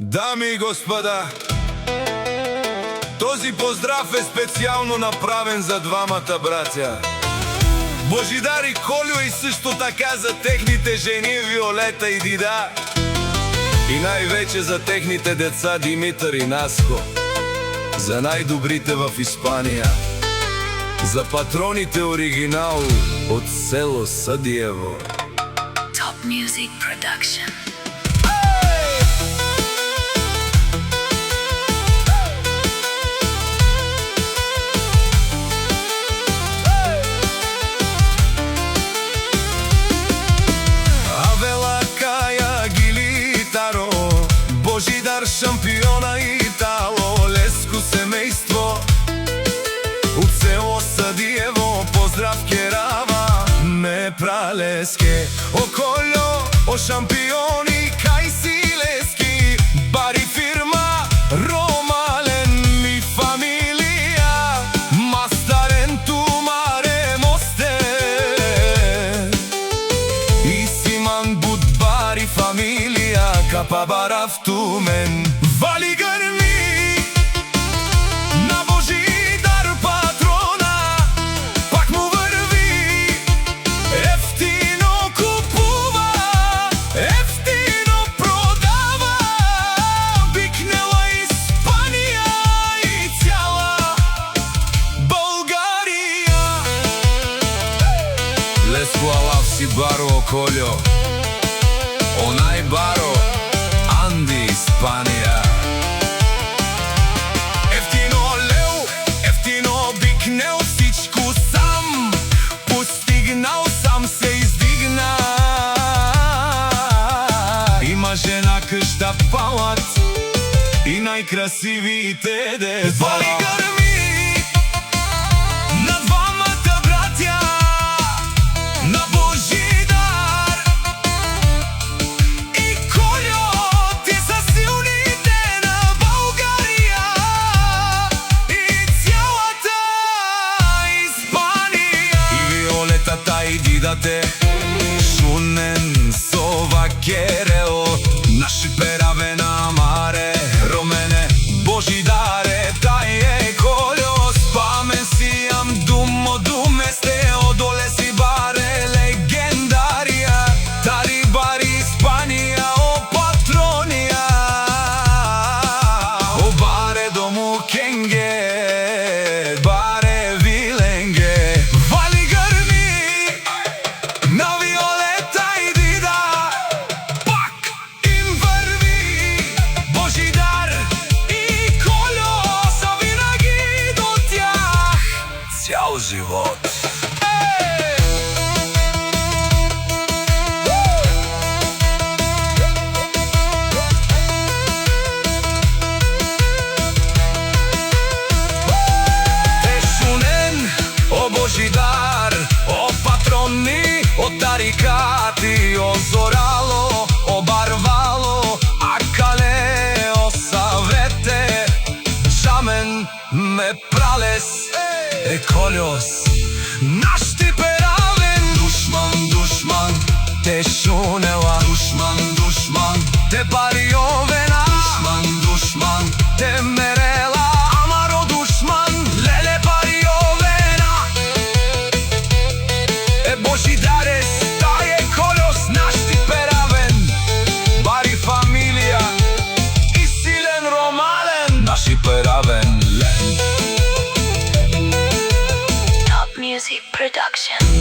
Дами и господа, този поздрав е специално направен за двамата братя Божидар и Колю, и също така за техните жени Виолета и Дида, и най-вече за техните деца Димитър и Наско, за най-добрите в Испания, за патроните оригинал от село Съдиево. Top Music Production. Божидар шампиона Итало, Леско семейство от село Съдиево, поздрав керава ме пралеске. О Колю, о шампиони, кай си лески, бари фирма, ромален ми фамилия, мастарен ту маре мосте, и симан буд бари фамилия, капа барав ту мен. Вали гърми на Божидар патрона, пак му върви, ефтино купува, ефтино продава, бикнела Испания и цяла България. Леско алав си баро Колю, онай баро Анди Испания. Ефтино лео, ефтино бикнел, всичко сам постигнал, сам се издигна. Има жена, къща, палат и най-красивите деца. Вали гърми на двамата братя, на Божидар и Колю. Те са силните на България и цялата Испания. И Виолетата и Дидате, Шунен, Сова, Керел, наши пераве на маре, Ромене, Божидаре, тае Колю, спамен си ам думо думесте, одоле си баре легендария, тари бари Испания, о патрония, о баре дому кенге, баре виленге. Вали гърми на Виолета и Дида, пак им върви, Божидар и Колю са винаги до тях цял живот. О Божидар, о патрони, о тарикати, о зорало, о барвало, а кале, о савете, жамен ме пралес, е Колюс, наш ти перавен. Душман, душман, те шунела, душман, душман, те бариовена, душман, душман, те мерела, амаро душман, леле бариовена. Е Божидаре, стае Колюс, наш ти перавен, бари фамилия и силен ромален, наши перавен лен. Top Music Production.